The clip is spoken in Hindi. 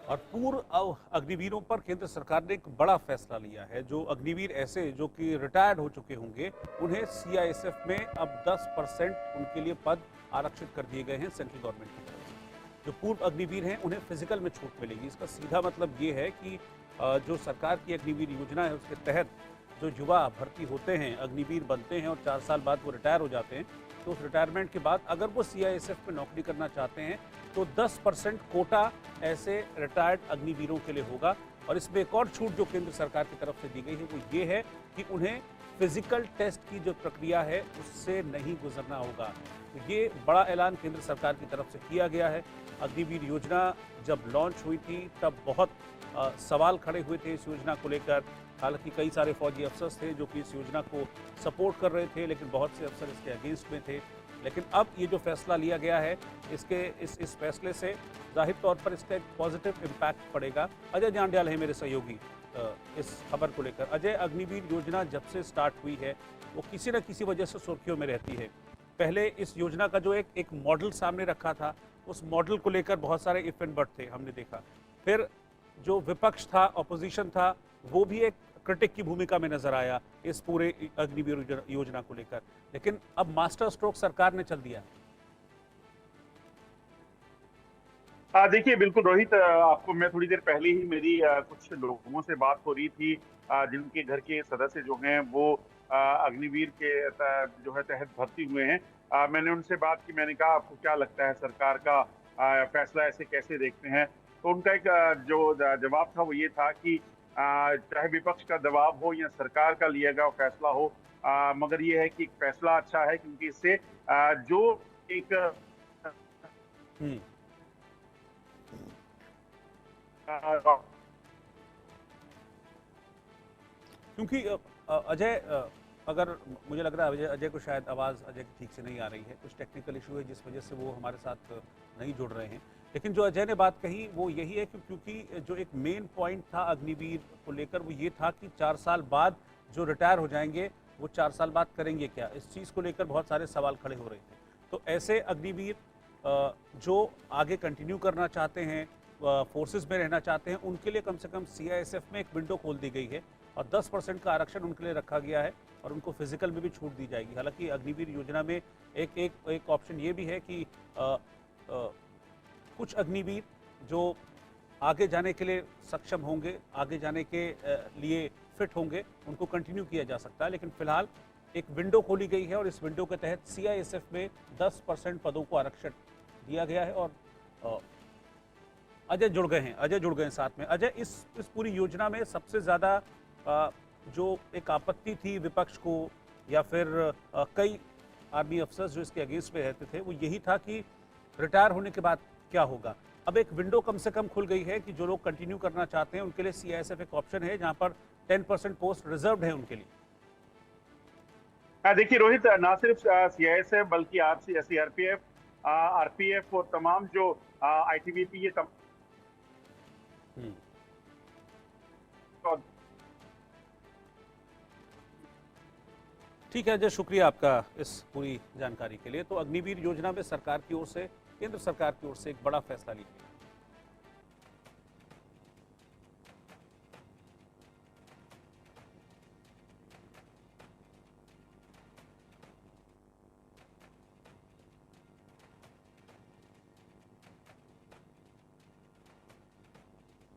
और पूर्व अग्निवीरों पर केंद्र सरकार ने एक बड़ा फैसला लिया है। जो अग्निवीर ऐसे जो कि रिटायर्ड हो चुके होंगे, उन्हें सीआईएसएफ में अब 10% उनके लिए पद आरक्षित कर दिए गए हैं सेंट्रल गवर्नमेंट की तरफ से। जो पूर्व अग्निवीर हैं उन्हें फिजिकल में छूट मिलेगी। इसका सीधा मतलब ये है कि जो सरकार की अग्निवीर योजना है उसके तहत जो युवा भर्ती होते हैं, अग्निवीर बनते हैं और 4 साल बाद वो रिटायर हो जाते हैं, तो उस रिटायरमेंट के बाद अगर वो सीआईएसएफ में नौकरी करना चाहते हैं तो 10% कोटा ऐसे रिटायर्ड अग्निवीरों के लिए होगा। और इसमें एक और छूट जो केंद्र सरकार की तरफ से दी गई है वो ये है कि उन्हें फिजिकल टेस्ट की जो प्रक्रिया है उससे नहीं गुजरना होगा। तो ये बड़ा ऐलान केंद्र सरकार की तरफ से किया गया है। अग्निवीर योजना जब लॉन्च हुई थी तब बहुत सवाल खड़े हुए थे इस योजना को लेकर। हालांकि कई सारे फौजी अफसर्स थे जो कि इस योजना को सपोर्ट कर रहे थे, लेकिन बहुत से अफसर इसके अगेंस्ट में थे। लेकिन अब ये जो फैसला लिया गया है, इस फैसले से जाहिर तौर पर इसका एक पॉजिटिव इम्पैक्ट पड़ेगा। अजय जांड्याल है मेरे सहयोगी इस खबर को लेकर। अजय, अग्निवीर योजना जब से स्टार्ट हुई है वो किसी न किसी वजह से सुर्खियों में रहती है। पहले इस योजना का जो एक मॉडल सामने रखा था, उस मॉडल को लेकर बहुत सारे इफ एंड बट थे, हमने देखा। फिर जो विपक्ष था, ऑपोजिशन था, वो भी एक क्रिटिक की भूमिका में नजर आया इस पूरे अग्निवीर योजना को लेकर। लेकिन अब मास्टर स्ट्रोक सरकार ने चल दिया। देखिए बिल्कुल रोहित, आपको मैं थोड़ी देर पहले ही मेरी कुछ लोगों से बात हो रही थी जिनके घर के सदस्य जो हैं वो अग्निवीर के जो है तहत भर्ती हुए हैं। मैंने उनसे बात की, मैंने कहा आपको क्या लगता है सरकार का फैसला ऐसे कैसे देखते हैं। तो उनका एक जो जवाब था वो ये था कि चाहे विपक्ष का दबाव हो या सरकार का लिया गया फैसला हो, मगर ये है कि फैसला अच्छा है क्योंकि इससे जो एक हम्म। क्योंकि अजय, अगर मुझे लग रहा है अजय को शायद आवाज़ अजय की ठीक से नहीं आ रही है, कुछ टेक्निकल इशू है जिस वजह से वो हमारे साथ नहीं जुड़ रहे हैं। लेकिन जो अजय ने बात कही वो यही है कि क्योंकि जो एक मेन पॉइंट था अग्निवीर को लेकर वो ये था कि 4 साल बाद जो रिटायर हो जाएंगे वो 4 साल बाद करेंगे क्या। इस चीज़ को लेकर बहुत सारे सवाल खड़े हो रहे थे। तो ऐसे अग्निवीर जो आगे कंटिन्यू करना चाहते हैं, फोर्सेस में रहना चाहते हैं, उनके लिए कम से कम सीआईएसएफ में एक विंडो खोल दी गई है और 10% का आरक्षण उनके लिए रखा गया है और उनको फिजिकल में भी छूट दी जाएगी। हालांकि अग्निवीर योजना में एक ऑप्शन ये भी है कि कुछ अग्निवीर जो आगे जाने के लिए सक्षम होंगे, आगे जाने के लिए फिट होंगे, उनको कंटिन्यू किया जा सकता है। लेकिन फिलहाल एक विंडो खोली गई है और इस विंडो के तहत सीआईएसएफ में 10% पदों को आरक्षण दिया गया है। और अजय जुड़ गए हैं साथ में। अजय, इस पूरी योजना में सबसे ज़्यादा जो एक आपत्ति थी विपक्ष को या फिर कई आर्मी अफसर्स जो इसके अगेंस्ट में रहते थे, वो यही था कि रिटायर होने के बाद क्या होगा। अब एक विंडो कम से कम खुल गई है कि जो लोग कंटिन्यू करना चाहते हैं उनके लिए सीआईएसएफ एक ऑप्शन है जहां पर 10% पोस्ट रिजर्व्ड है उनके लिए। देखिए रोहित, ना सिर्फ सीआईएसएफ बल्कि सीआरपीएफ, आरपीएफ और तमाम जो आईटीबीपी ये ठीक है अजय, शुक्रिया आपका इस पूरी जानकारी के लिए। तो अग्निवीर योजना में सरकार की ओर से, केंद्र सरकार की ओर से एक बड़ा फैसला लिया।